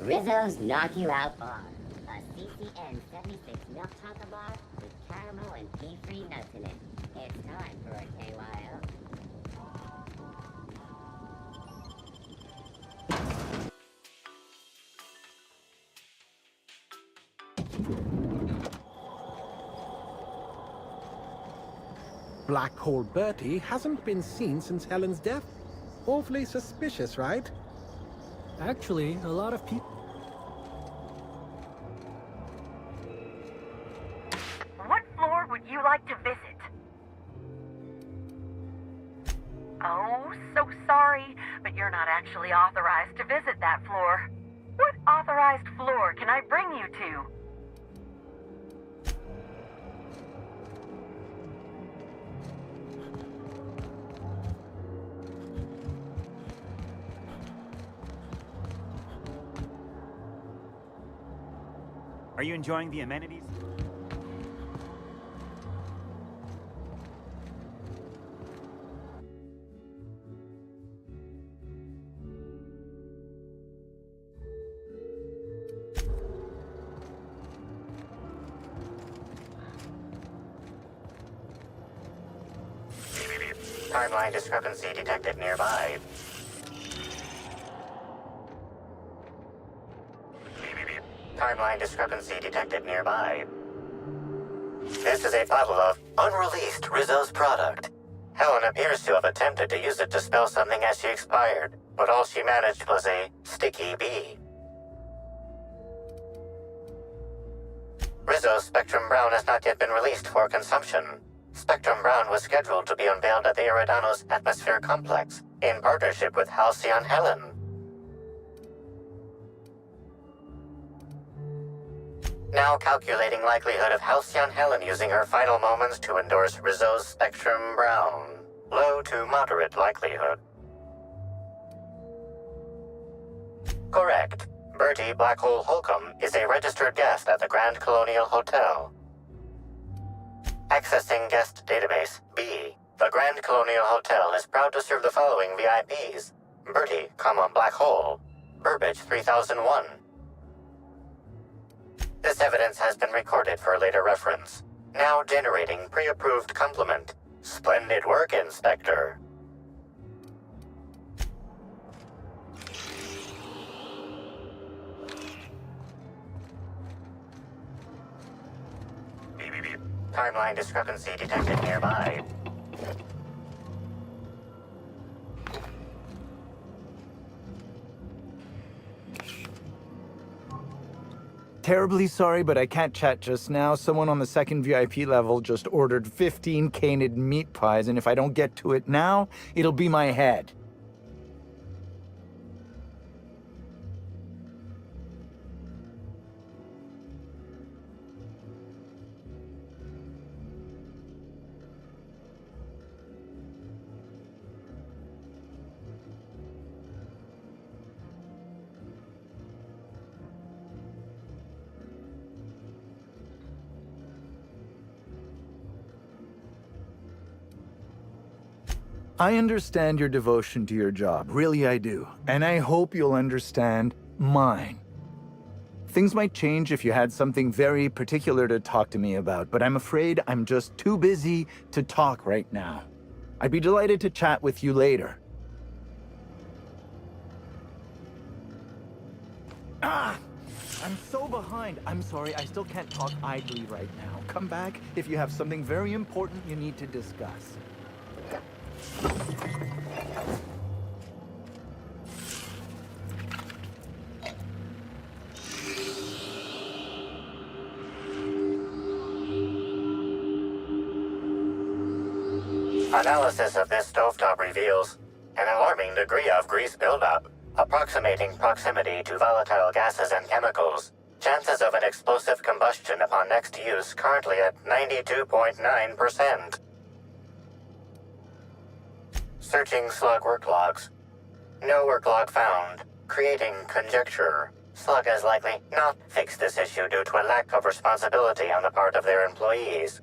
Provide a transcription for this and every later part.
Rizzo's Knock You Out Bar. A CCN 76 milk chocolate bar with caramel and pea-free nuts in it. It's time for a KYO. Black Hole Bertie hasn't been seen since Helen's death. Awfully suspicious, right? Actually, a lot of people... What floor would you like to visit? Oh, so sorry, but you're not actually authorized to visit that floor. What authorized floor can I bring you to? Are you enjoying the amenities? Timeline discrepancy detected nearby. Timeline discrepancy detected nearby. This is a bottle of unreleased Rizzo's product. Helen appears to have attempted to use it to spell something as she expired, but all she managed was a sticky bee. Rizzo's Spectrum Brown has not yet been released for consumption. Spectrum Brown was scheduled to be unveiled at the Eridanos Atmosphere Complex in partnership with Halcyon Helen. Now calculating likelihood of Halcyon Helen using her final moments to endorse Rizzo's Spectrum Brown. Low to moderate likelihood. Correct. Bertie Black Hole Holcomb is a registered guest at the Grand Colonial Hotel. Accessing guest database B. The Grand Colonial Hotel is proud to serve the following VIPs. Bertie, Black Hole. Burbage 3001. This evidence has been recorded for later reference. Now generating pre-approved compliment. Splendid work, Inspector. Timeline discrepancy detected nearby. Terribly sorry, but I can't chat just now. Someone on the second VIP level just ordered 15 canid meat pies, and if I don't get to it now, it'll be my head. I understand your devotion to your job, really I do, and I hope you'll understand mine. Things might change if you had something very particular to talk to me about, but I'm afraid I'm just too busy to talk right now. I'd be delighted to chat with you later. I'm so behind. I'm sorry, I still can't talk idly right now. Come back if you have something very important you need to discuss. Analysis of this stovetop reveals an alarming degree of grease buildup, approximating proximity to volatile gases and chemicals. Chances of an explosive combustion upon next use currently at 92.9%. Searching slug work logs. No work log found. Creating conjecture. Slug has likely not fixed this issue due to a lack of responsibility on the part of their employees.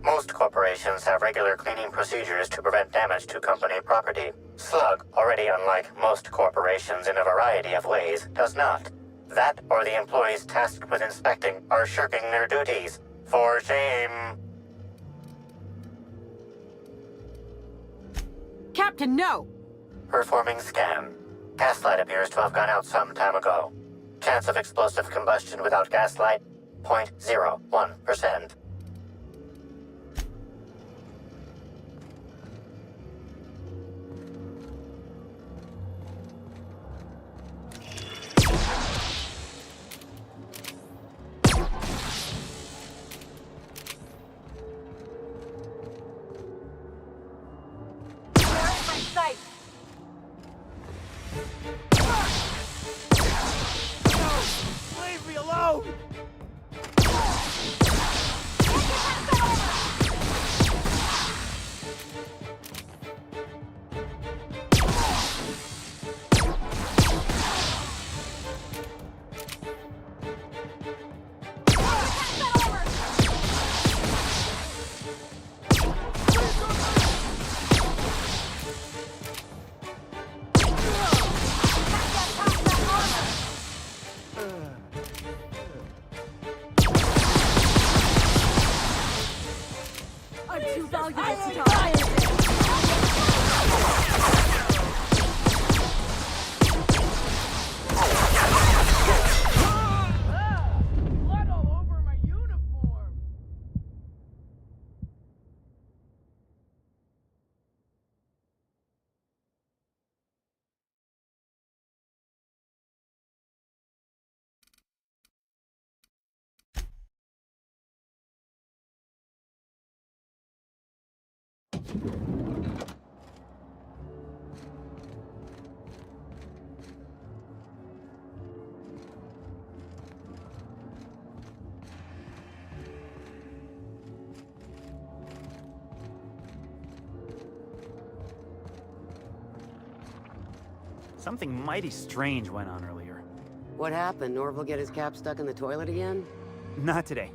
Most corporations have regular cleaning procedures to prevent damage to company property. Slug, already unlike most corporations in a variety of ways, does not. That or the employees tasked with inspecting are shirking their duties. For shame. Captain, no! Performing scan. Gaslight appears to have gone out some time ago. Chance of explosive combustion without gaslight, 0.01%. Leave me alone! Something mighty strange went on earlier. What happened? Orville get his cap stuck in the toilet again? Not today.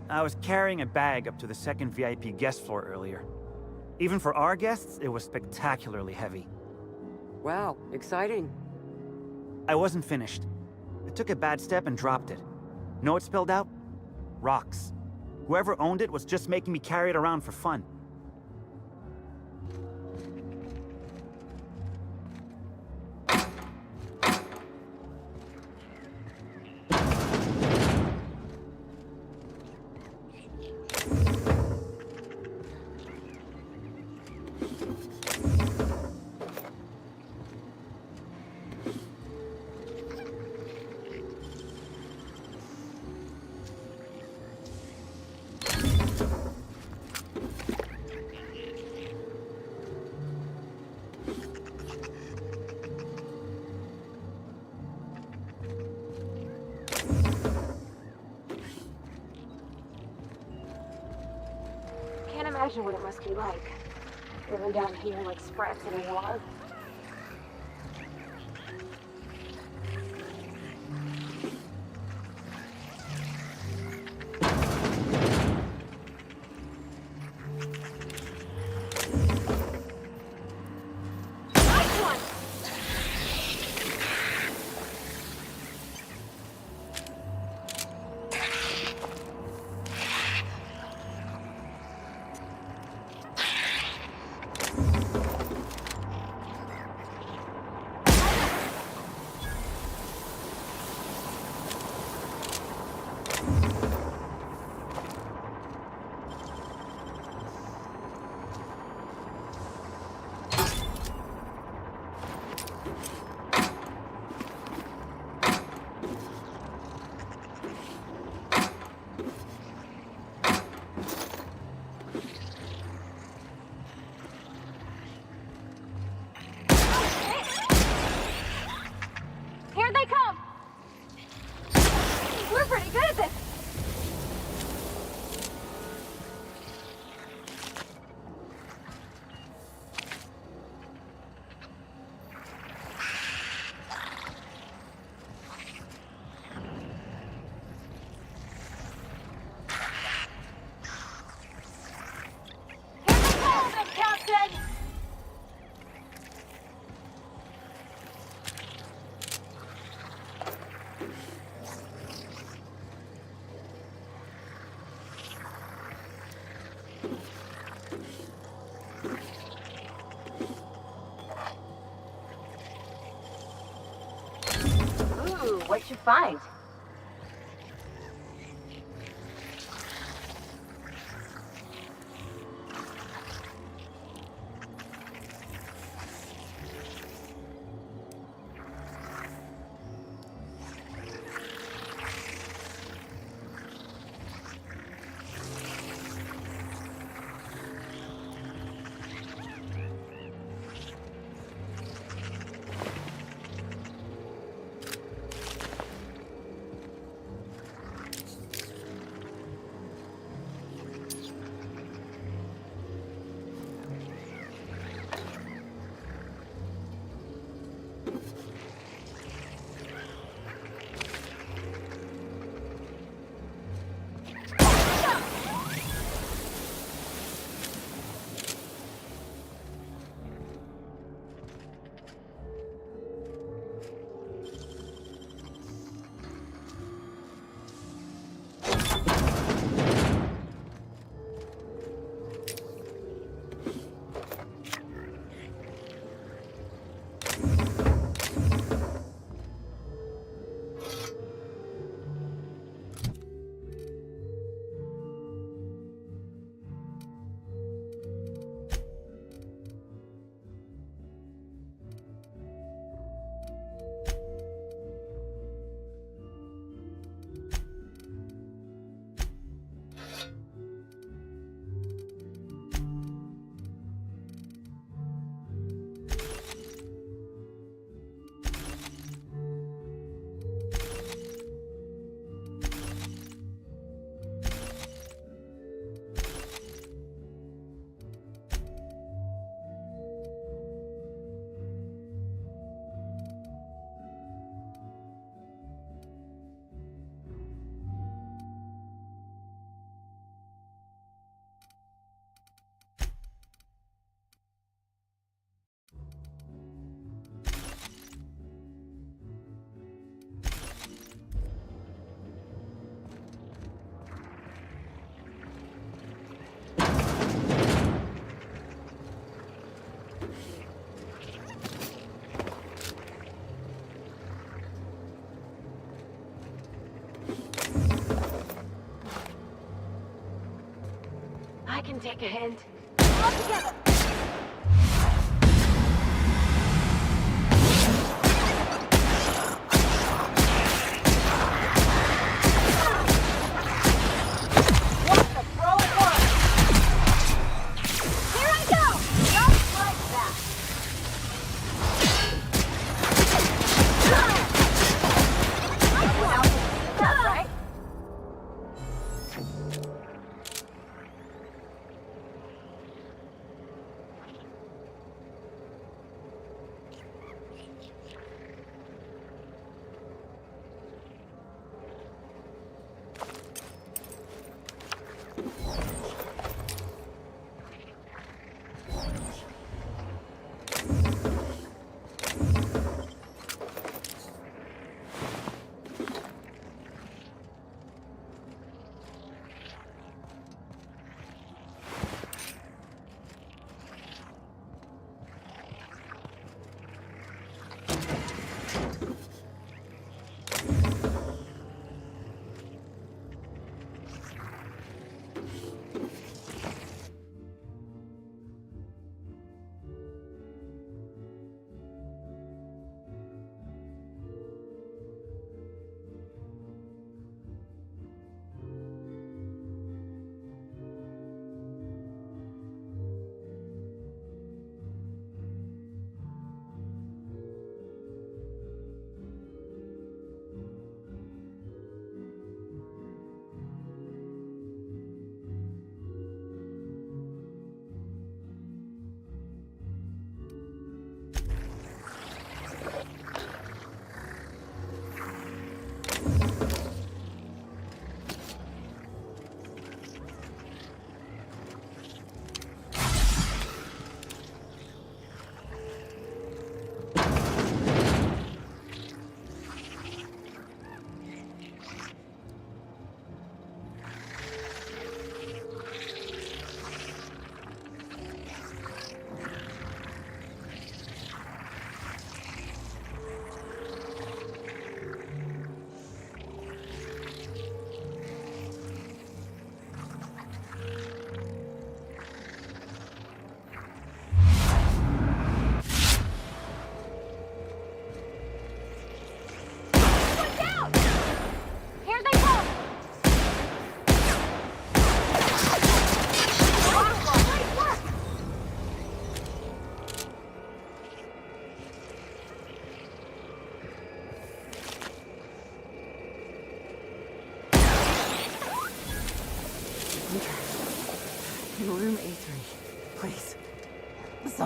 I was carrying a bag up to the second VIP guest floor earlier. Even for our guests, it was spectacularly heavy. Wow, exciting. I wasn't finished. I took a bad step and dropped it. Know what spilled out? Rocks. Whoever owned it was just making me carry it around for fun. Can't imagine what it must be like. Living down here like sprats in a log. Ooh, what'd you find? I can take a hint. All together!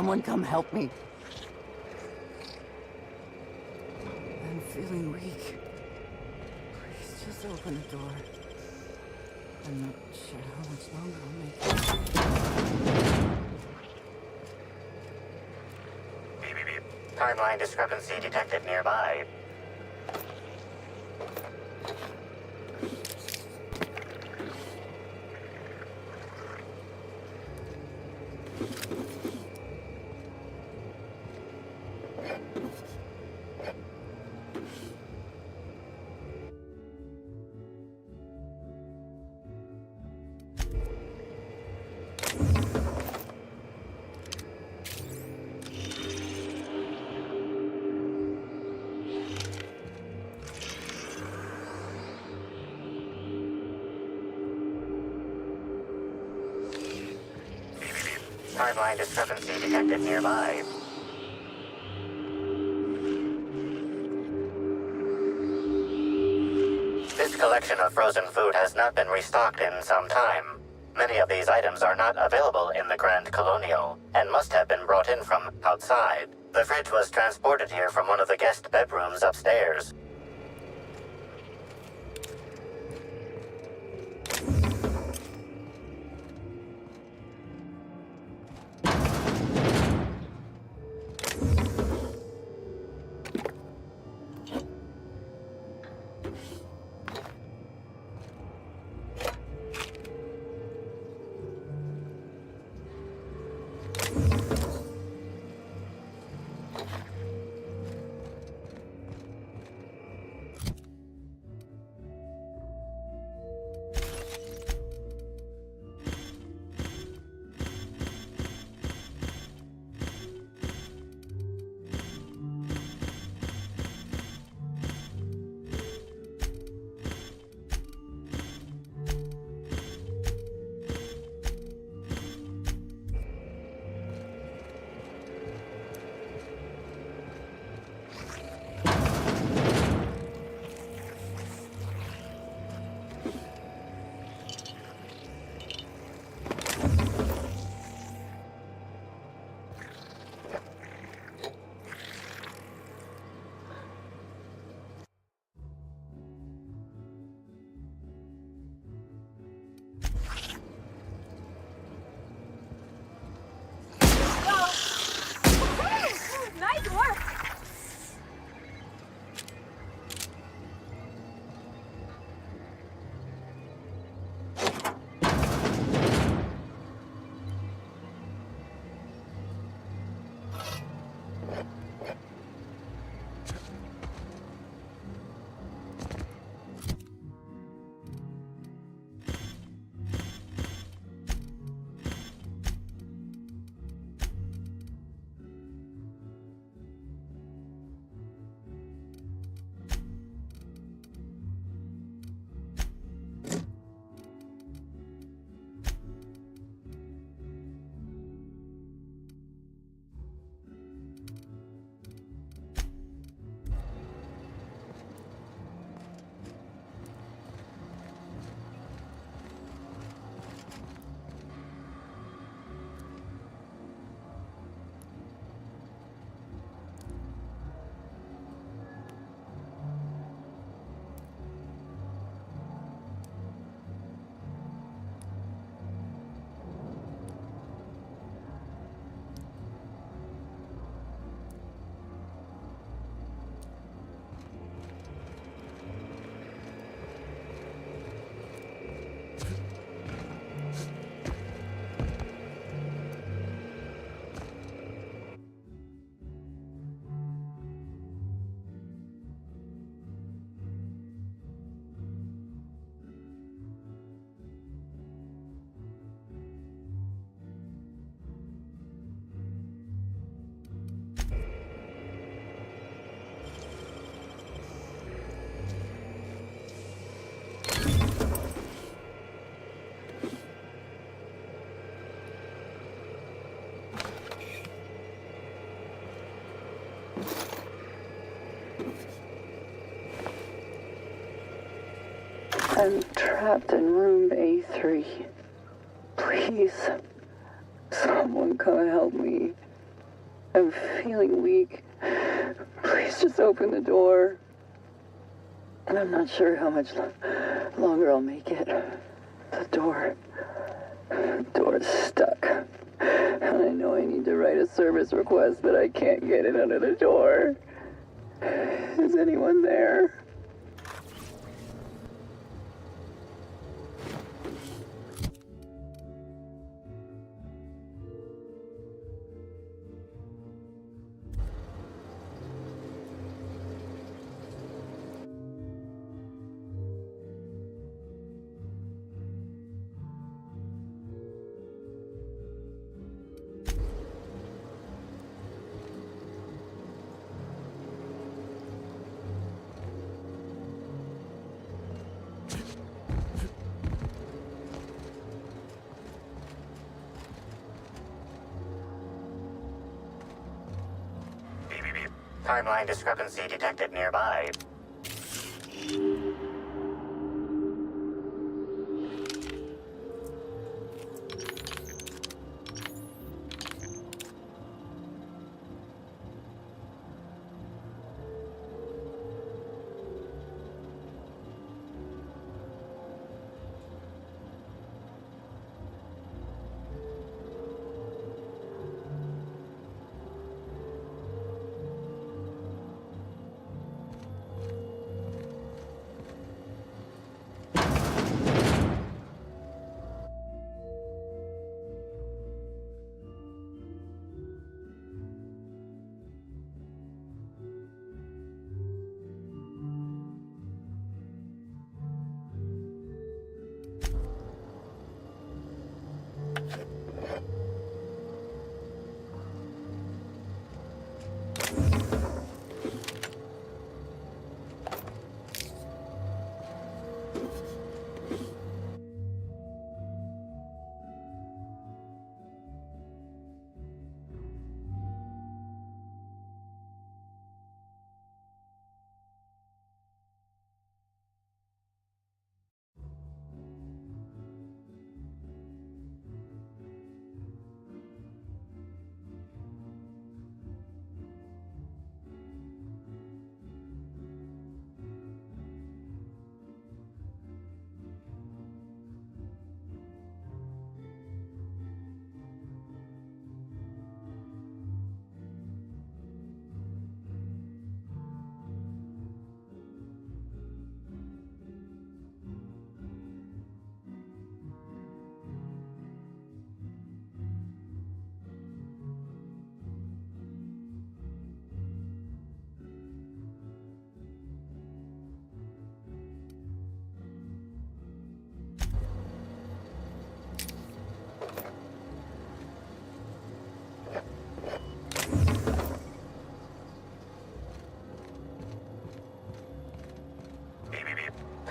Someone come help me. I'm feeling weak. Please just open the door. I'm not sure how much longer I'll make it. Timeline discrepancy detected nearby. Timeline discrepancy detected nearby. This collection of frozen food has not been restocked in some time. Many of these items are not available in the Grand Colonial, and must have been brought in from outside. The fridge was transported here from one of the guest bedrooms upstairs. Nice work! I'm trapped in room A3. Please, someone come help me. I'm feeling weak. Please just open the door. And I'm not sure how much longer I'll make it. The door's stuck. And I know I need to write a service request, but I can't get it under the door. Is anyone there? Timeline discrepancy detected nearby.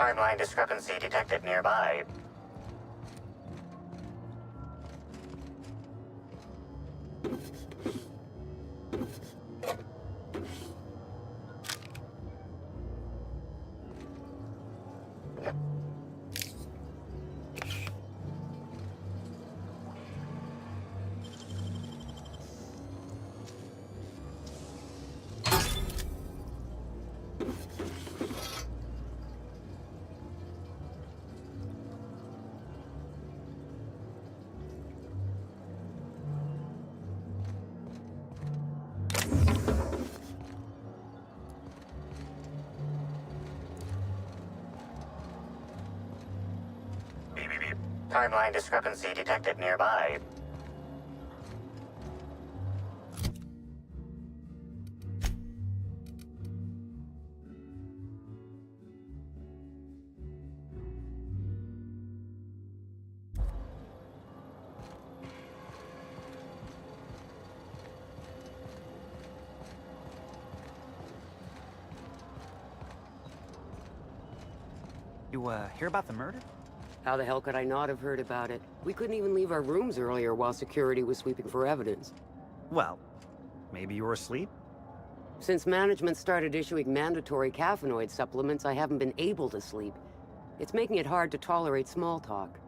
Timeline discrepancy detected nearby. Timeline discrepancy detected nearby. You, hear about the murder? How the hell could I not have heard about it? We couldn't even leave our rooms earlier while security was sweeping for evidence. Well, maybe you were asleep? Since management started issuing mandatory caffeinoid supplements, I haven't been able to sleep. It's making it hard to tolerate small talk.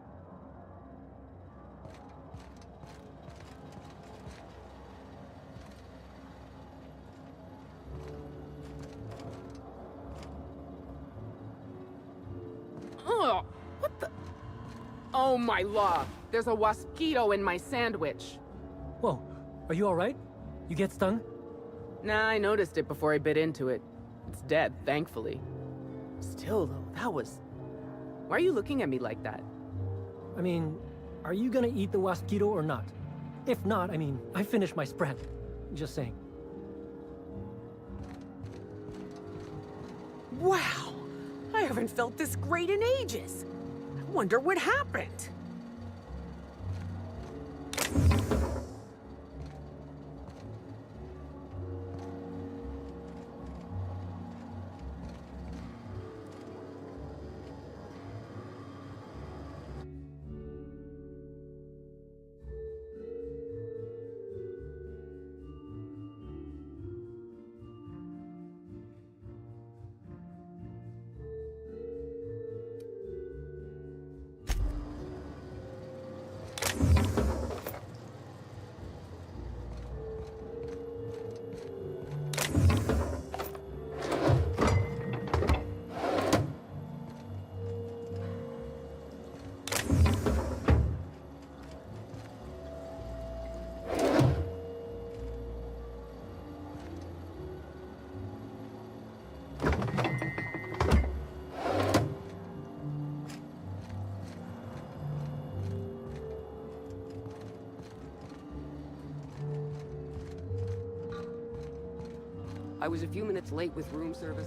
Oh my law! There's a wasquito in my sandwich. Whoa, are you alright? You get stung? Nah, I noticed it before I bit into it. It's dead, thankfully. Still, though, that was... Why are you looking at me like that? I mean, are you gonna eat the wasquito or not? If not, I mean, I finished my spread. Just saying. Wow! I haven't felt this great in ages. I wonder what happened. I was a few minutes late with room service.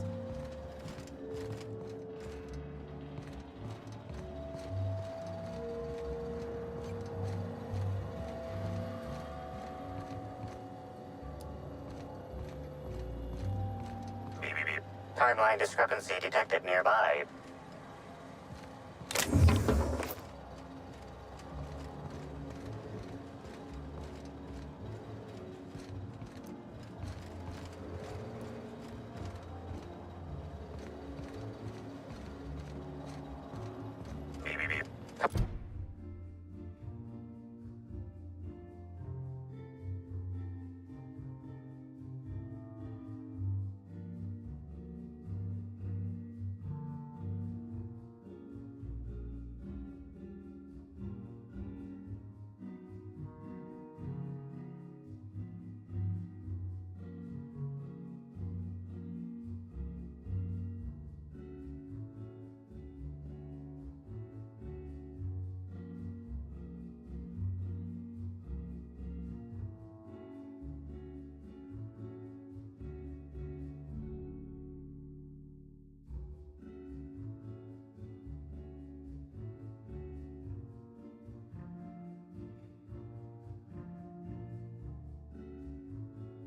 Timeline discrepancy detected nearby.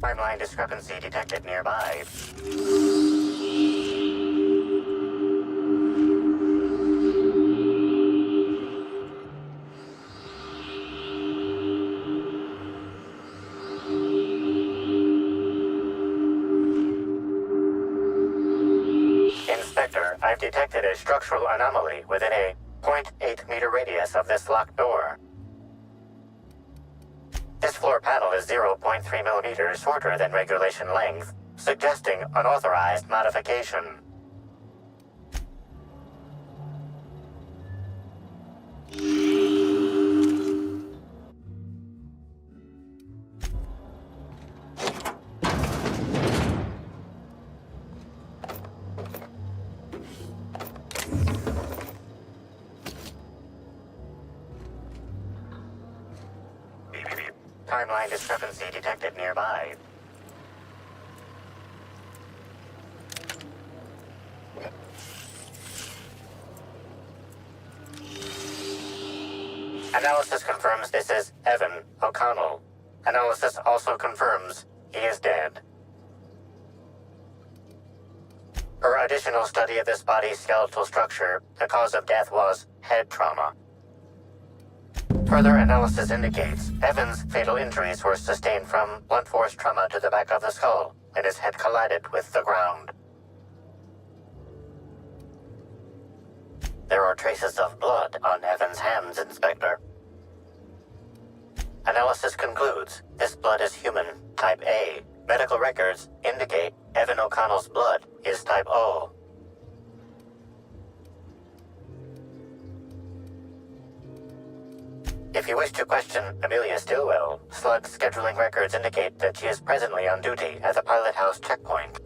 Timeline discrepancy detected nearby. Inspector, I've detected a structural anomaly within a 0.8 meter radius of this locked door. This floor panel is 0.3 millimeters shorter than regulation length, suggesting unauthorized modification. Timeline discrepancy detected nearby. Analysis confirms this is Evan O'Connell. Analysis also confirms he is dead. Per additional study of this body's skeletal structure, the cause of death was head trauma. Further analysis indicates Evan's fatal injuries were sustained from blunt force trauma to the back of the skull, and his head collided with the ground. There are traces of blood on Evan's hands, Inspector. Analysis concludes this blood is human, type A. Medical records indicate Evan O'Connell's blood is type O. If you wish to question Amelia Stillwell, Slug's scheduling records indicate that she is presently on duty at the Pilot House checkpoint.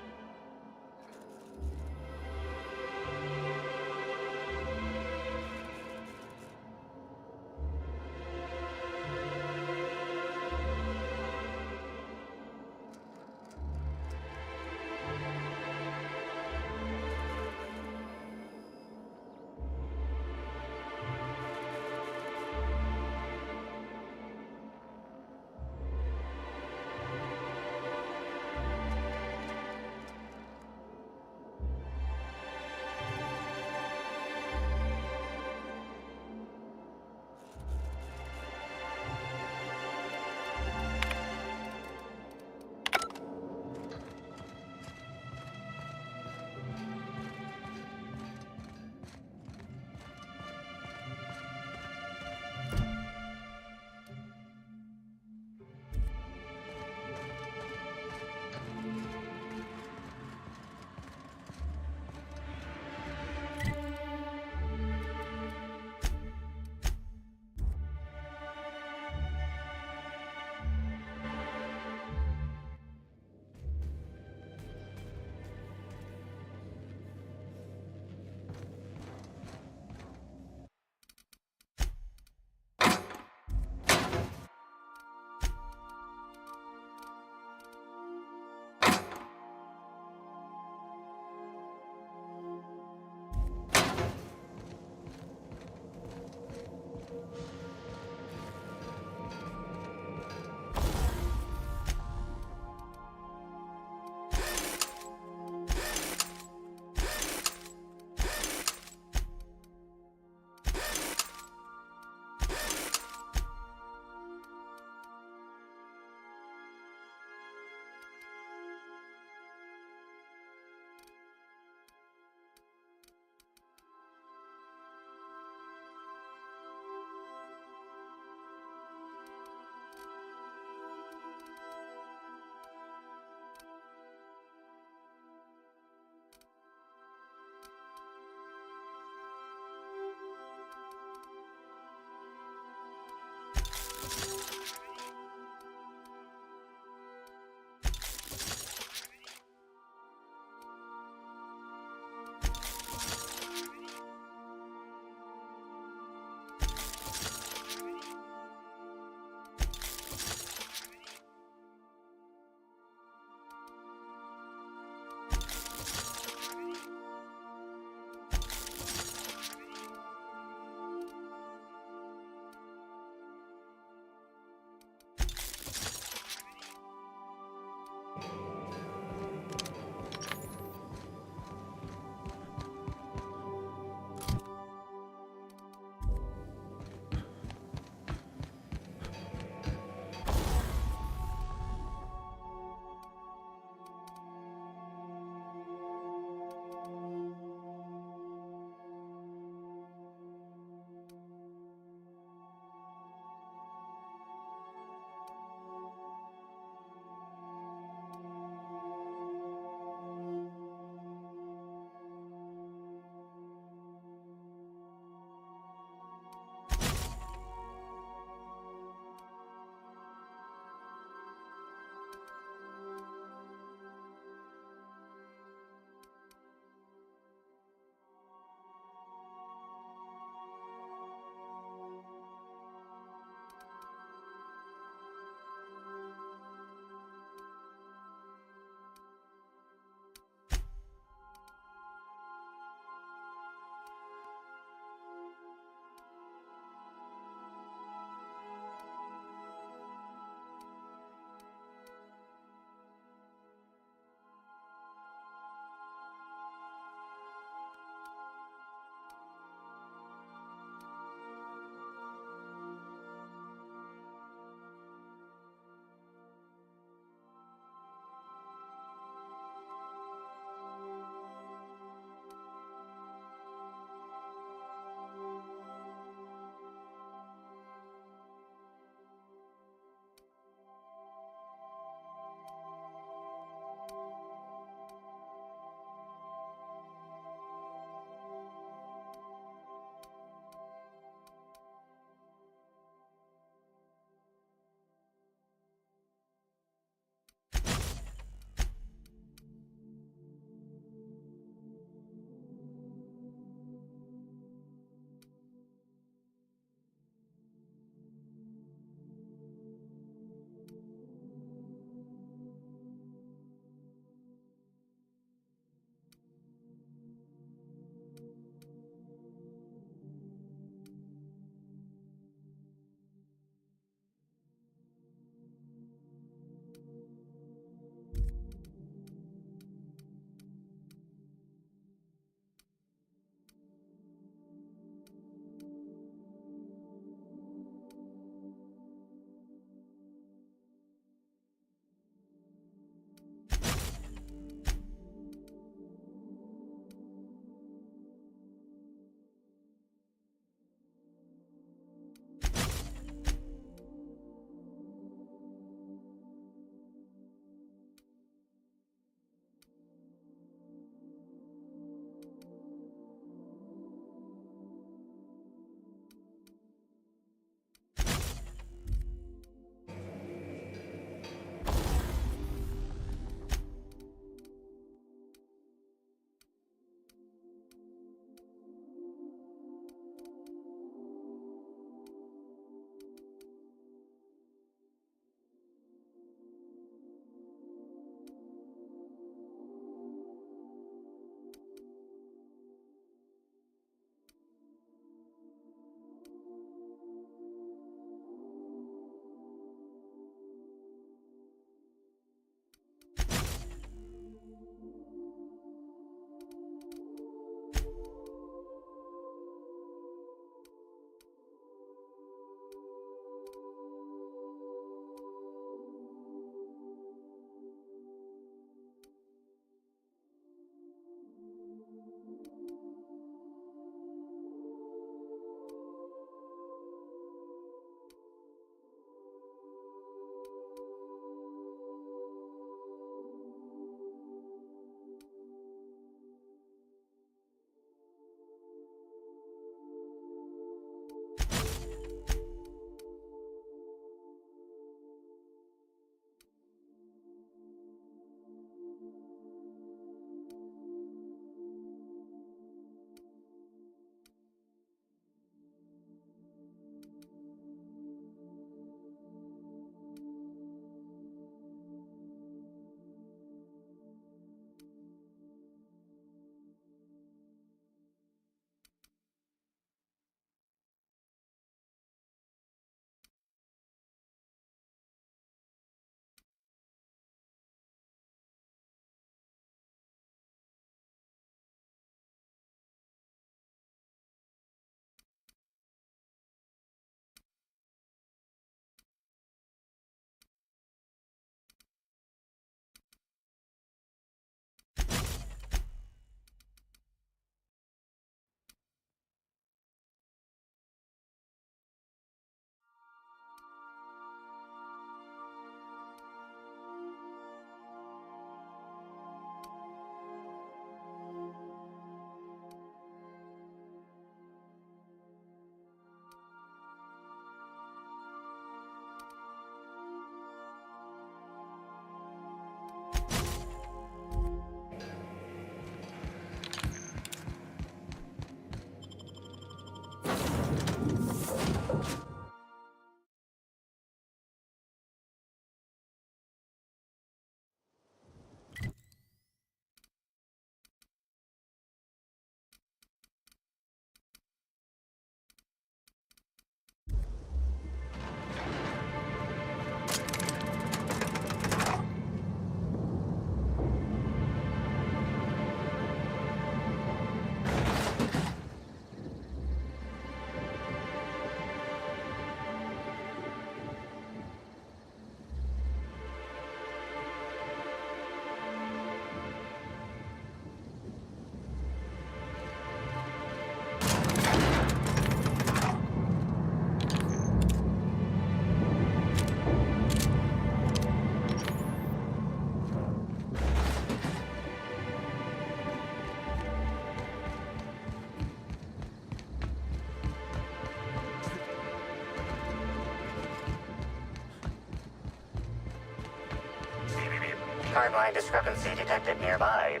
timeline discrepancy detected nearby.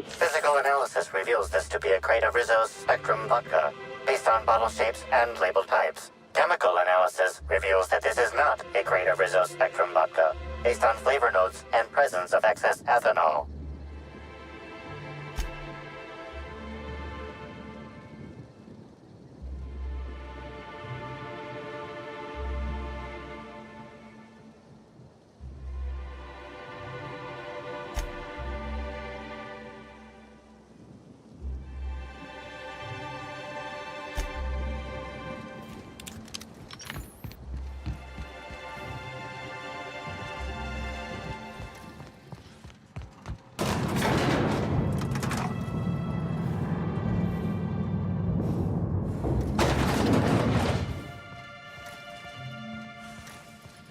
Physical analysis reveals this to be a crate of Rizzo's Spectrum vodka, based on bottle shapes and label types. Chemical analysis reveals that this is not a crate of Rizzo's Spectrum vodka, based on flavor notes and presence of excess ethanol.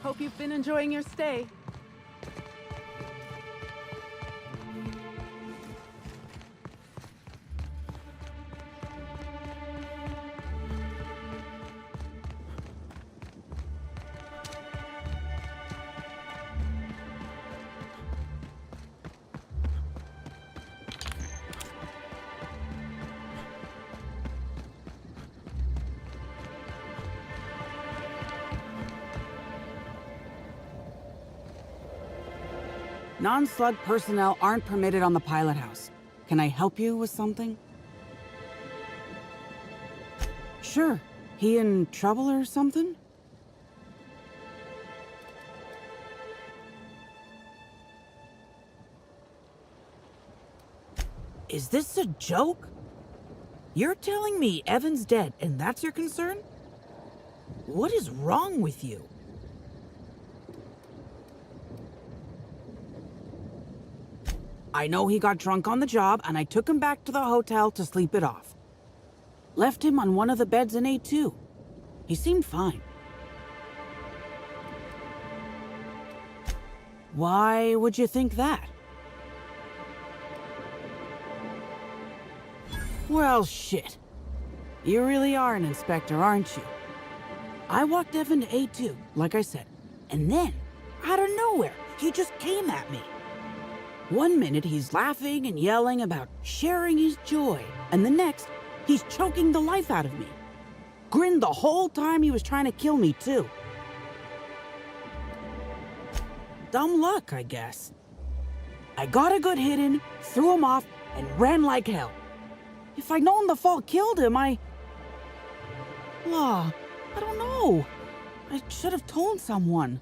Hope you've been enjoying your stay. Non-slug personnel aren't permitted on the pilot house. Can I help you with something? Sure. He in trouble or something? Is this a joke? You're telling me Evan's dead and that's your concern? What is wrong with you? I know he got drunk on the job, and I took him back to the hotel to sleep it off. Left him on one of the beds in A2. He seemed fine. Why would you think that? Well, shit. You really are an inspector, aren't you? I walked Evan to A2, like I said, and then, out of nowhere, he just came at me. One minute he's laughing and yelling about sharing his joy, and the next, he's choking the life out of me. Grinned the whole time he was trying to kill me, too. Dumb luck, I guess. I got a good hit in, threw him off, and ran like hell. If I'd known the fall killed him, I don't know. I should have told someone.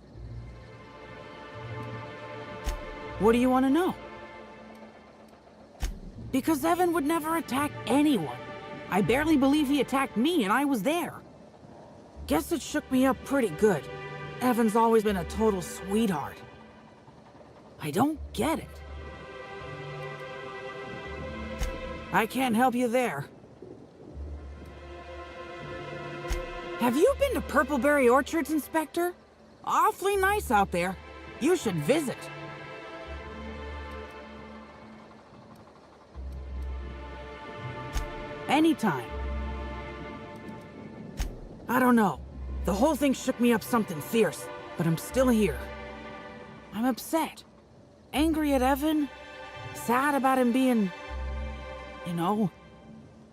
What do you want to know? Because Evan would never attack anyone. I barely believe he attacked me, and I was there. Guess it shook me up pretty good. Evan's always been a total sweetheart. I don't get it. I can't help you there. Have you been to Purpleberry Orchards, Inspector? Awfully nice out there. You should visit. Anytime. I don't know. The whole thing shook me up something fierce, but I'm still here. I'm upset. Angry at Evan. Sad about him being...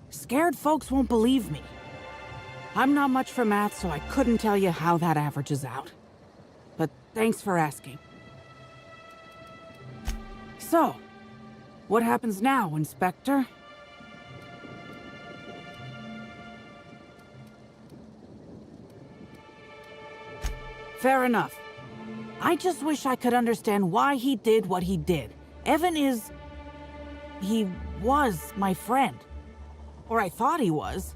Scared folks won't believe me. I'm not much for math, so I couldn't tell you how that averages out. But thanks for asking. So, what happens now, Inspector? Fair enough. I just wish I could understand why he did what he did. Evan is... He was my friend. Or I thought he was.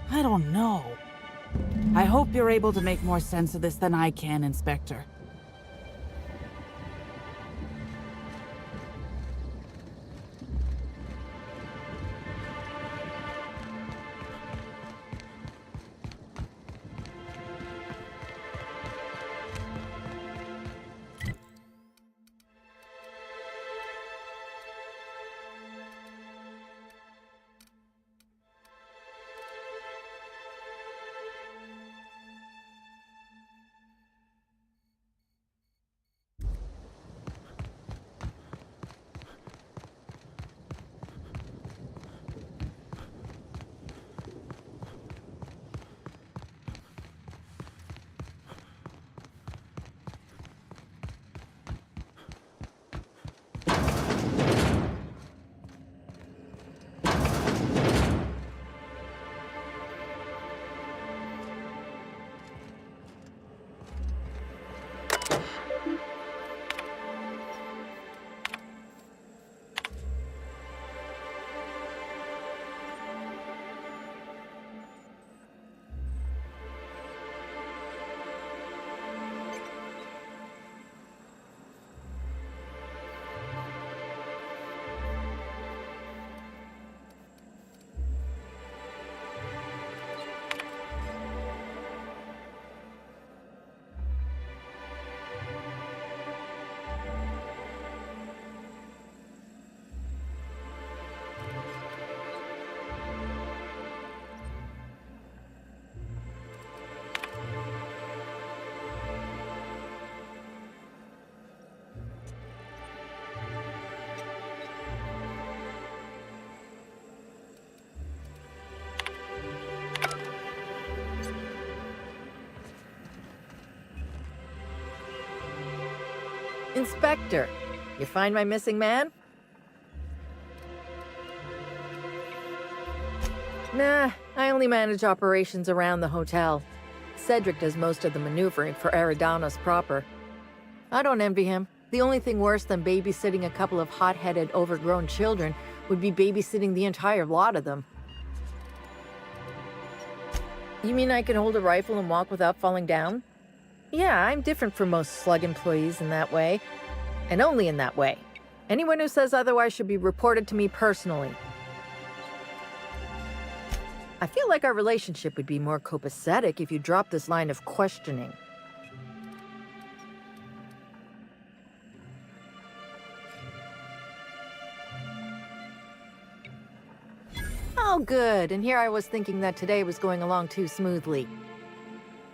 I don't know. I hope you're able to make more sense of this than I can, Inspector. Inspector, you find my missing man? Nah, I only manage operations around the hotel. Cedric does most of the maneuvering for Eridanos proper. I don't envy him. The only thing worse than babysitting a couple of hot-headed, overgrown children would be babysitting the entire lot of them. You mean I can hold a rifle and walk without falling down? Yeah, I'm different from most Slug employees in that way. And only in that way. Anyone who says otherwise should be reported to me personally. I feel like our relationship would be more copacetic if you dropped this line of questioning. Oh, good. And here I was thinking that today was going along too smoothly.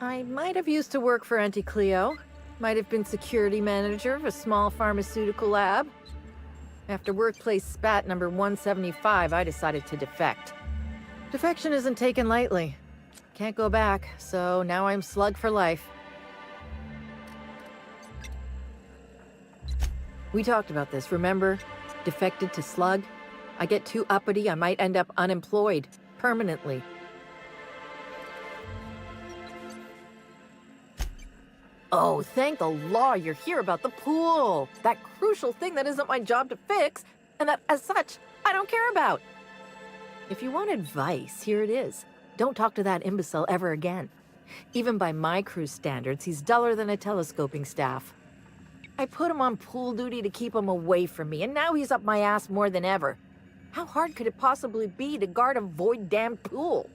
I might have used to work for Auntie Cleo. Might have been security manager of a small pharmaceutical lab. After workplace spat number 175, I decided to defect. Defection isn't taken lightly. Can't go back, so now I'm Slug for life. We talked about this, remember? Defected to Slug? I get too uppity, I might end up unemployed. Permanently. Oh, thank the law you're here about the pool! That crucial thing that isn't my job to fix, and that, as such, I don't care about. If you want advice, here it is. Don't talk to that imbecile ever again. Even by my crew's standards, he's duller than a telescoping staff. I put him on pool duty to keep him away from me, and now he's up my ass more than ever. How hard could it possibly be to guard a void-damned pool?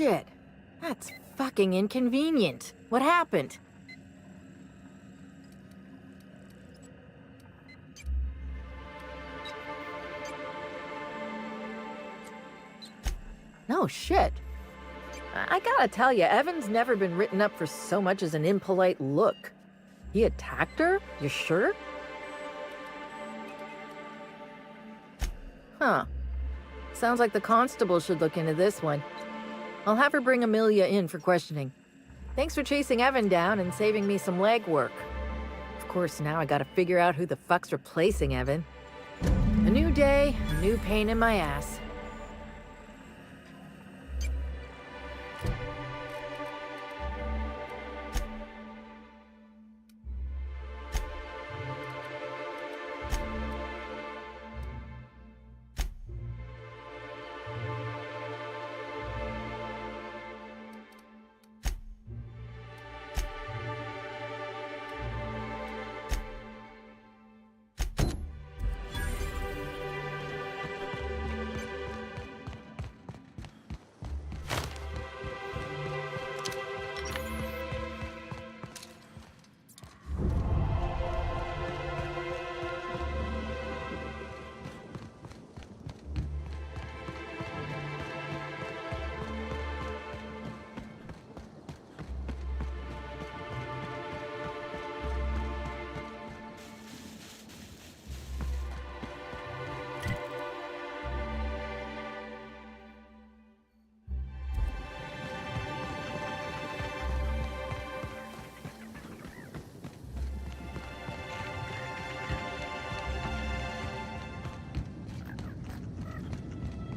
Shit. That's fucking inconvenient. What happened? No shit. I gotta tell you, Evan's never been written up for so much as an impolite look. He attacked her? You sure? Huh. Sounds like the constable should look into this one. I'll have her bring Amelia in for questioning. Thanks for chasing Evan down and saving me some legwork. Of course, now I gotta figure out who the fuck's replacing Evan. A new day, a new pain in my ass.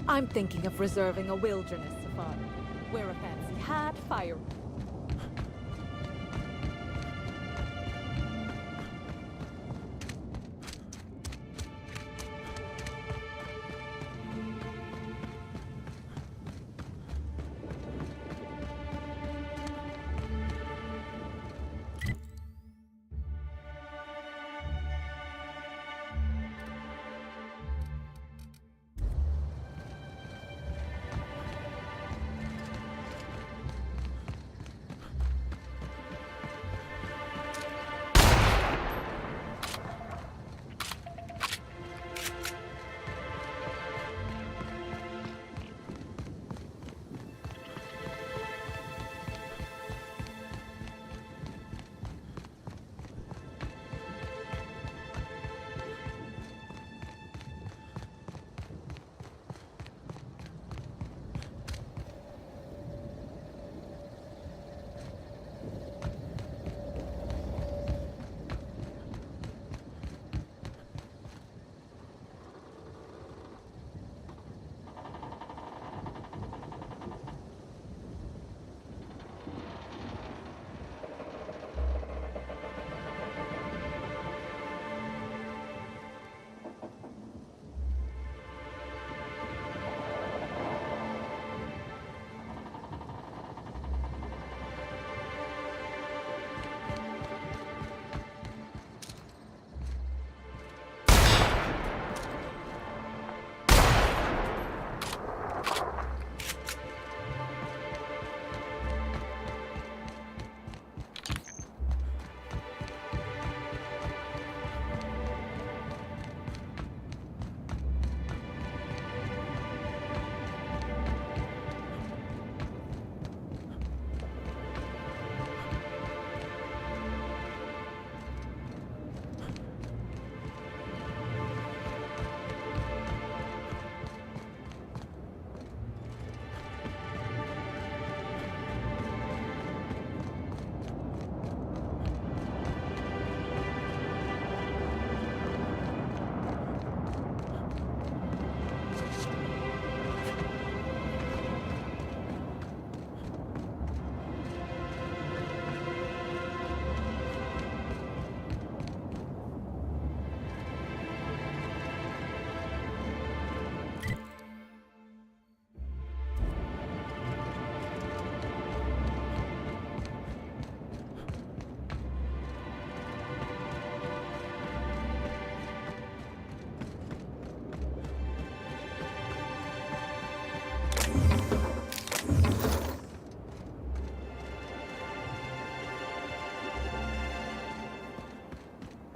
I'm thinking of reserving a wilderness safari. Wear a fancy hat, fire...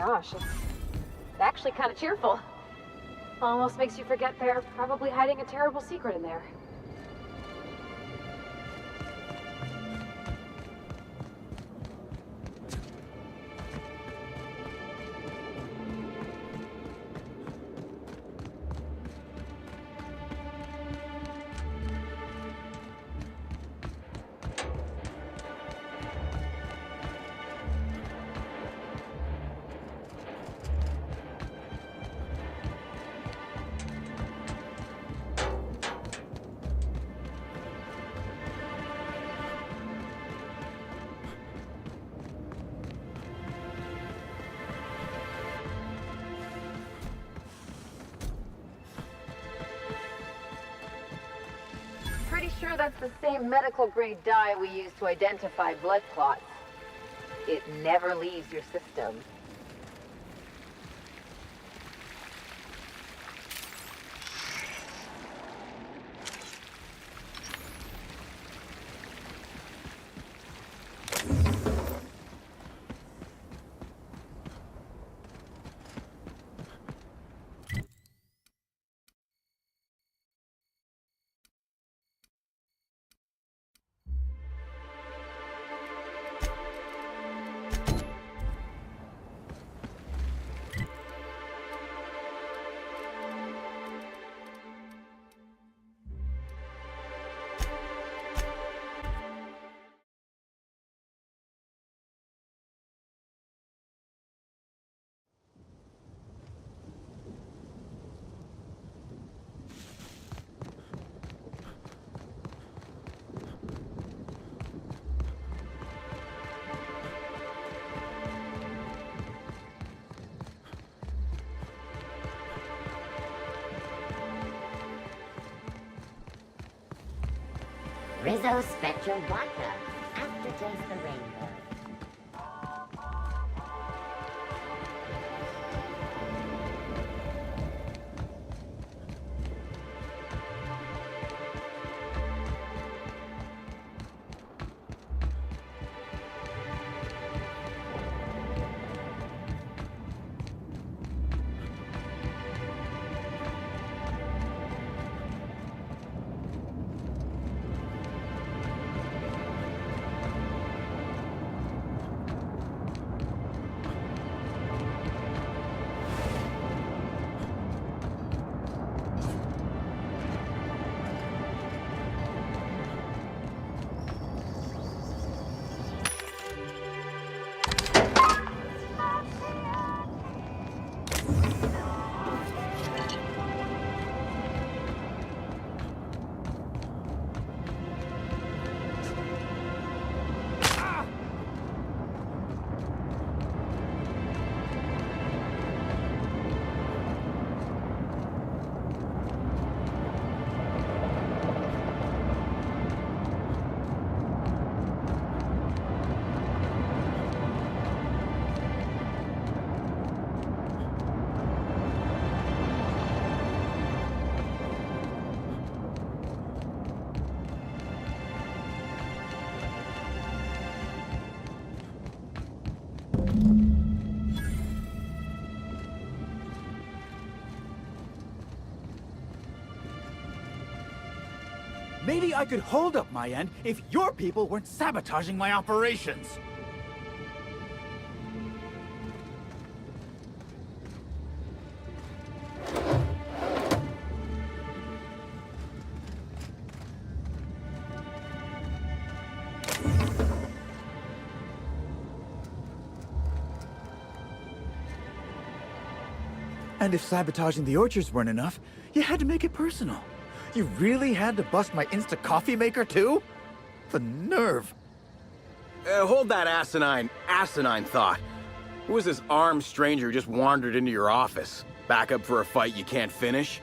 gosh, it's actually kind of cheerful. Almost makes you forget they're probably hiding a terrible secret in there. Pretty sure that's the same medical grade dye we use to identify blood clots. It never leaves your system. Rizzo Spectrum Vodka. Aftertaste the rainbow. Maybe I could hold up my end if your people weren't sabotaging my operations. And if sabotaging the orchards weren't enough, you had to make it personal. You really had to bust my Insta coffee maker too? The nerve. Hold that asinine thought. Who was this armed stranger who just wandered into your office? Back up for a fight you can't finish?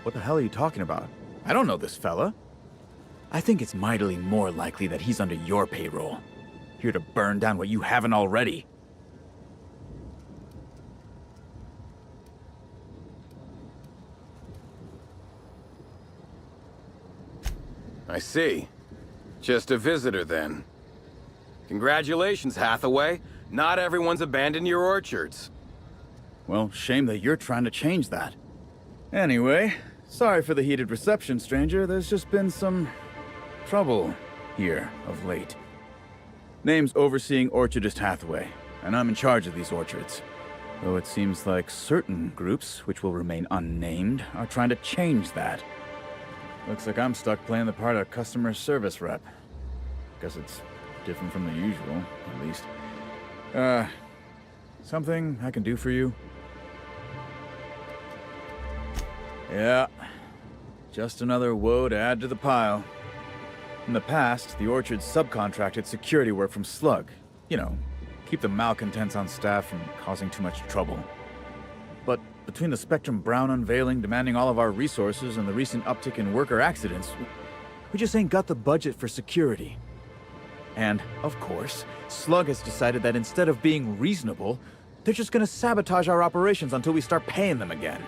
What the hell are you talking about? I don't know this fella. I think it's mightily more likely that he's under your payroll. Here to burn down what you haven't already. I see. Just a visitor, then. Congratulations, Hathaway. Not everyone's abandoned your orchards. Well, shame that you're trying to change that. Anyway, sorry for the heated reception, stranger. There's just been some trouble here of late. Name's Overseeing Orchardist Hathaway, and I'm in charge of these orchards. Though it seems like certain groups, which will remain unnamed, are trying to change that. Looks like I'm stuck playing the part of customer service rep. Guess it's different from the usual, at least. Something I can do for you? Yeah, just another woe to add to the pile. In the past, the orchard subcontracted security work from Slug. You know, keep the malcontents on staff from causing too much trouble. But between the Spectrum Brown unveiling demanding all of our resources and the recent uptick in worker accidents, we just ain't got the budget for security. And, of course, Slug has decided that instead of being reasonable, they're just gonna sabotage our operations until we start paying them again.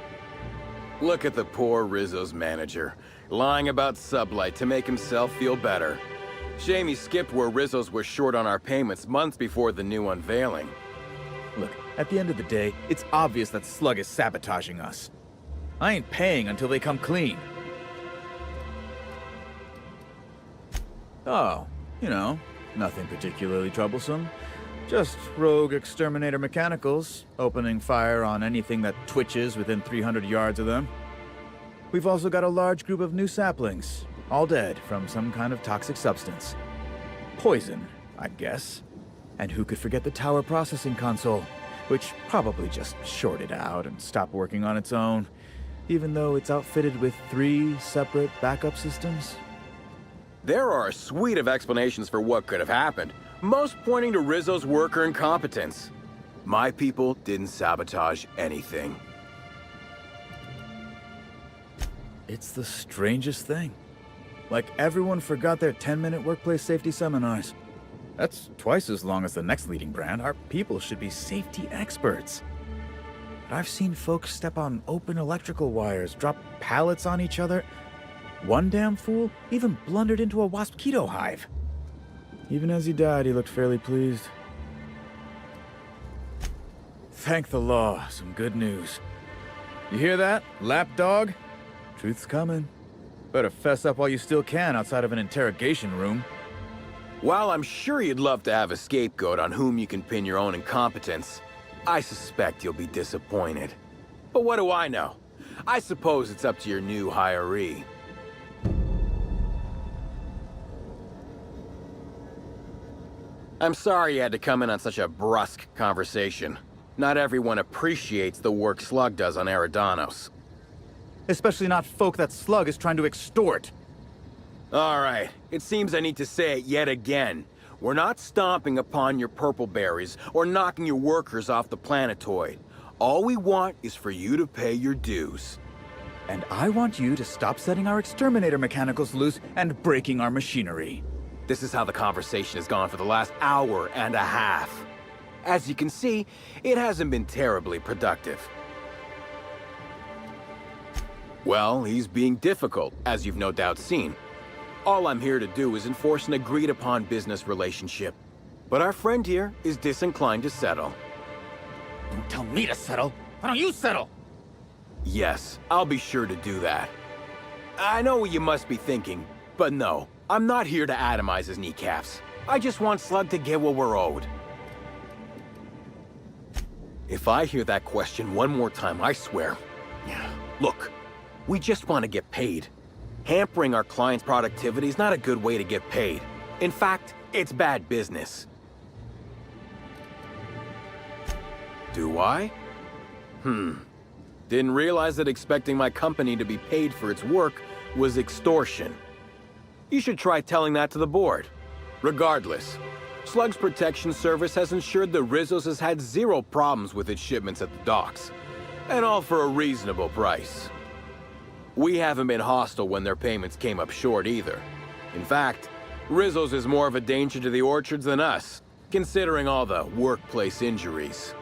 Look at the poor Rizzo's manager, lying about Sublight to make himself feel better. Shame he skipped where Rizzo's were short on our payments months before the new unveiling. Look, at the end of the day, it's obvious that Slug is sabotaging us. I ain't paying until they come clean. Oh, you know, nothing particularly troublesome. Just rogue exterminator mechanicals, opening fire on anything that twitches within 300 yards of them. We've also got a large group of new saplings, all dead from some kind of toxic substance. Poison, I guess. And who could forget the tower processing console, which probably just shorted out and stopped working on its own, even though it's outfitted with 3 separate backup systems? There are a suite of explanations for what could have happened, most pointing to Rizzo's worker incompetence. My people didn't sabotage anything. It's the strangest thing. Like everyone forgot their 10-minute workplace safety seminars. That's twice as long as the next leading brand. Our people should be safety experts. But I've seen folks step on open electrical wires, drop pallets on each other. One damn fool even blundered into a Waspito hive. Even as he died, he looked fairly pleased. Thank the law, some good news. You hear that, lapdog? Truth's coming. Better fess up while you still can outside of an interrogation room. While I'm sure you'd love to have a scapegoat on whom you can pin your own incompetence, I suspect you'll be disappointed. But what do I know? I suppose it's up to your new hiree. I'm sorry you had to come in on such a brusque conversation. Not everyone appreciates the work Slug does on Eridanos. Especially not folk that Slug is trying to extort. All right, it seems I need to say it yet again. We're not stomping upon your purple berries or knocking your workers off the planetoid. All we want is for you to pay your dues. And I want you to stop setting our exterminator mechanicals loose and breaking our machinery. This is how the conversation has gone for the last hour and a half. As you can see, it hasn't been terribly productive. Well, he's being difficult, as you've no doubt seen. All I'm here to do is enforce an agreed-upon business relationship. But our friend here is disinclined to settle. Don't tell me to settle. Why don't you settle? Yes, I'll be sure to do that. I know what you must be thinking, but no. I'm not here to atomize his kneecaps. I just want Slug to get what we're owed. If I hear that question one more time, I swear. Look, we just want to get paid. Hampering our clients' productivity is not a good way to get paid. In fact, it's bad business. Do I? Didn't realize that expecting my company to be paid for its work was extortion. You should try telling that to the board. Regardless, Slug's protection service has ensured that Rizzo's has had 0 problems with its shipments at the docks. And all for a reasonable price. We haven't been hostile when their payments came up short either. In fact, Rizzo's is more of a danger to the orchards than us, considering all the workplace injuries.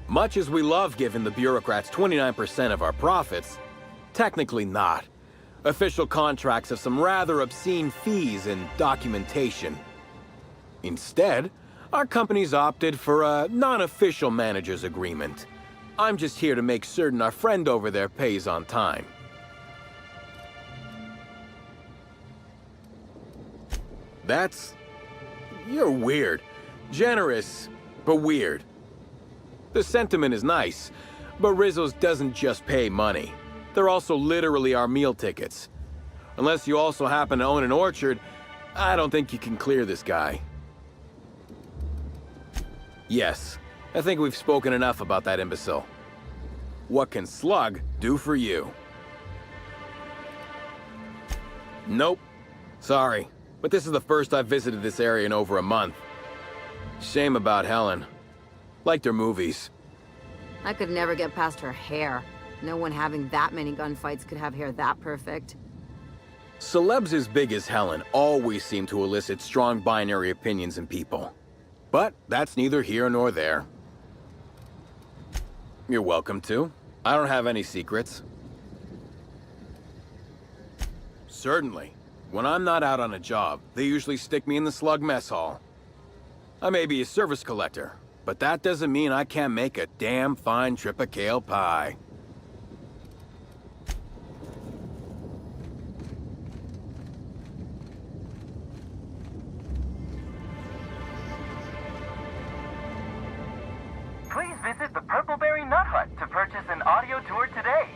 Much as we love giving the bureaucrats 29% of our profits, technically not. Official contracts have some rather obscene fees and documentation. Instead, our company's opted for a non-official manager's agreement. I'm just here to make certain our friend over there pays on time. You're weird. Generous, but weird. The sentiment is nice, but Rizzo's doesn't just pay money. They're also literally our meal tickets. Unless you also happen to own an orchard, I don't think you can clear this guy. Yes, I think we've spoken enough about that imbecile. What can Slug do for you? Nope. Sorry, but this is the first I've visited this area in over a month. Shame about Helen. Liked her movies. I could never get past her hair. No one having that many gunfights could have hair that perfect. Celebs as big as Helen always seem to elicit strong binary opinions in people. But that's neither here nor there. You're welcome to. I don't have any secrets. Certainly. When I'm not out on a job, they usually stick me in the Slug mess hall. I may be a service collector, but that doesn't mean I can't make a damn fine tripicale pie. Please visit the Purpleberry Nut Hut to purchase an audio tour today.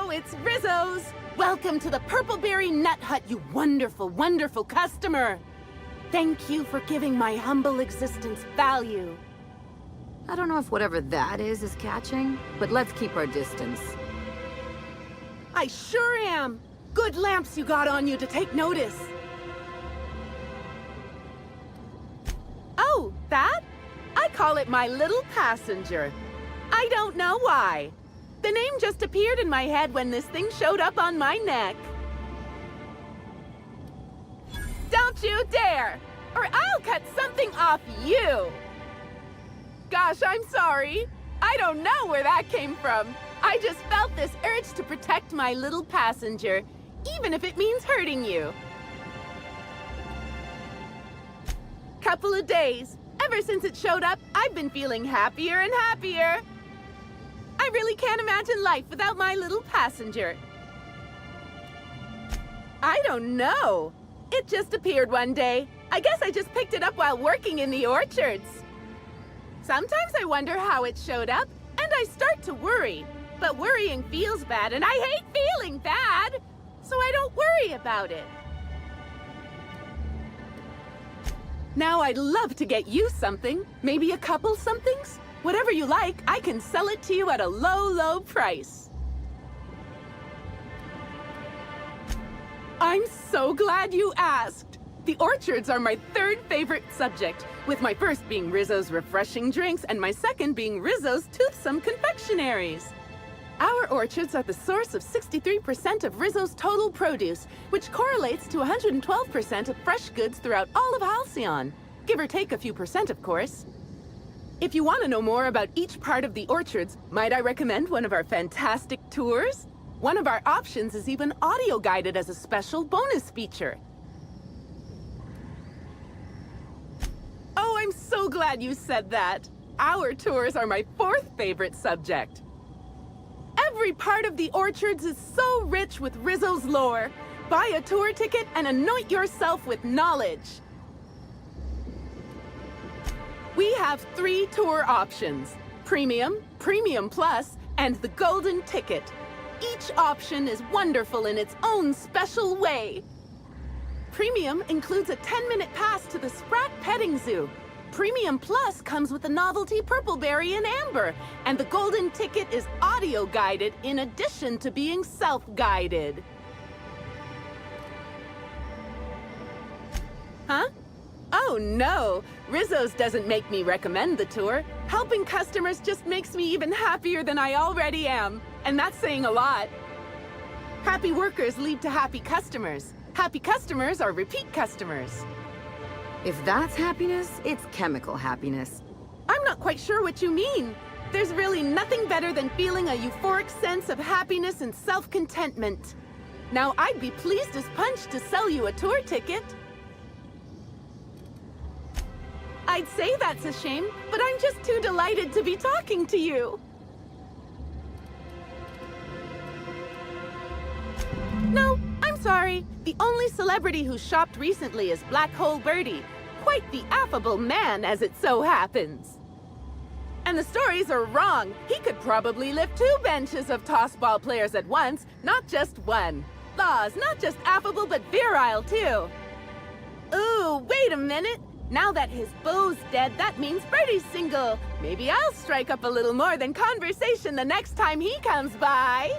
It's Rizzo's! Welcome to the Purpleberry Nut Hut, you wonderful, wonderful customer! Thank you for giving my humble existence value. I don't know if whatever that is catching, but let's keep our distance. I sure am! Good lamps you got on you to take notice. Oh, that? I call it my little passenger. I don't know why. The name just appeared in my head when this thing showed up on my neck. Don't you dare! Or I'll cut something off you! Gosh, I'm sorry. I don't know where that came from. I just felt this urge to protect my little passenger, even if it means hurting you. Couple of days. Ever since it showed up, I've been feeling happier and happier. I really can't imagine life without my little passenger. I don't know. It just appeared one day. I guess I just picked it up while working in the orchards. Sometimes I wonder how it showed up, and I start to worry. But worrying feels bad, and I hate feeling bad. So I don't worry about it. Now I'd love to get you something. Maybe a couple somethings? Whatever you like, I can sell it to you at a low, low price. I'm so glad you asked. The orchards are my third favorite subject, with my first being Rizzo's refreshing drinks and my second being Rizzo's toothsome confectionaries. Our orchards are the source of 63% of Rizzo's total produce, which correlates to 112% of fresh goods throughout all of Halcyon. Give or take a few percent, of course. If you want to know more about each part of the orchards, might I recommend one of our fantastic tours? One of our options is even audio-guided as a special bonus feature. Oh, I'm so glad you said that. Our tours are my fourth favorite subject. Every part of the orchards is so rich with Rizzo's lore. Buy a tour ticket and anoint yourself with knowledge. We have 3 tour options: Premium, Premium Plus, and the Golden Ticket. Each option is wonderful in its own special way. Premium includes a 10-minute pass to the Sprat Petting Zoo. Premium Plus comes with the novelty Purpleberry and Amber, and the golden ticket is audio-guided in addition to being self-guided. Huh? Oh no! Rizzo's doesn't make me recommend the tour. Helping customers just makes me even happier than I already am. And that's saying a lot. Happy workers lead to happy customers. Happy customers are repeat customers. If that's happiness, it's chemical happiness. I'm not quite sure what you mean. There's really nothing better than feeling a euphoric sense of happiness and self-contentment. Now, I'd be pleased as punch to sell you a tour ticket. I'd say that's a shame, but I'm just too delighted to be talking to you. No, I'm sorry. The only celebrity who shopped recently is Black Hole Birdie. Quite the affable man, as it so happens. And the stories are wrong. He could probably lift 2 benches of tossball players at once, not just one. Laws, not just affable, but virile, too. Ooh, wait a minute. Now that his beau's dead, that means Birdie's single. Maybe I'll strike up a little more than conversation the next time he comes by.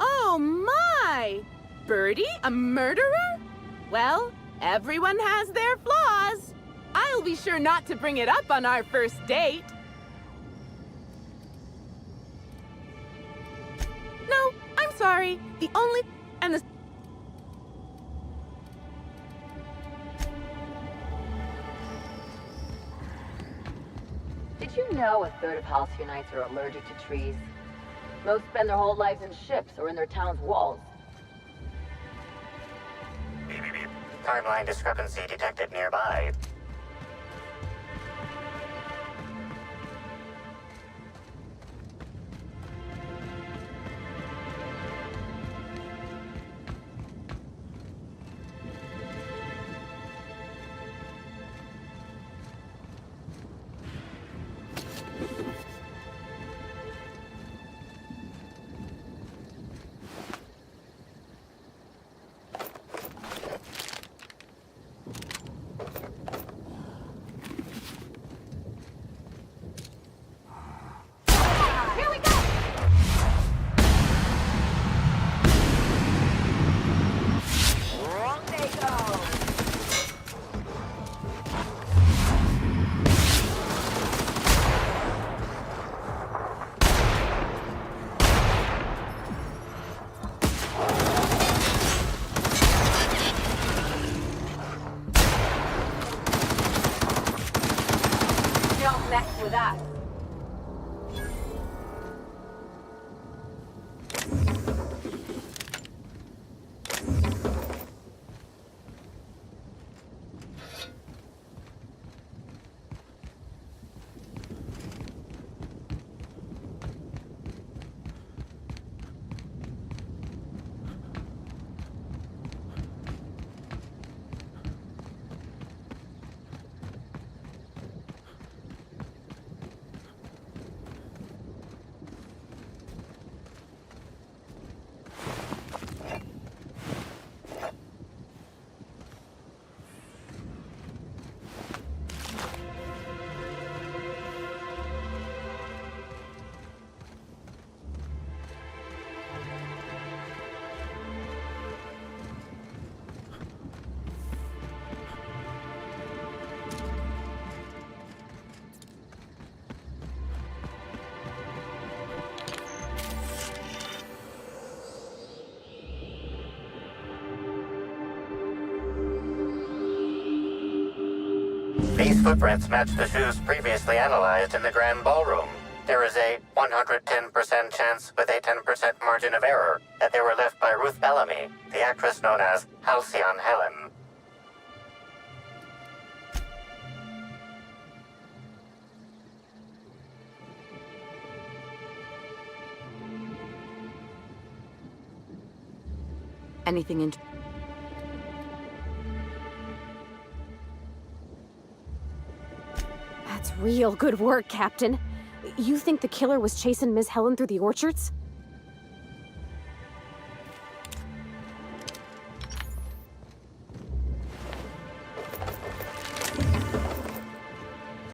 Oh my! Birdie, a murderer? Well, everyone has their flaws. I'll be sure not to bring it up on our first date. No, I'm sorry. The only... and the... Did you know a third of Halcyonites are allergic to trees? Most spend their whole lives in ships or in their town's walls. Timeline discrepancy detected nearby. These footprints match the shoes previously analyzed in the Grand Ballroom. There is a 110% chance with a 10% margin of error that they were left by Ruth Bellamy, the actress known as Halcyon Helen. Anything in... That's real good work, Captain. You think the killer was chasing Miss Helen through the orchards?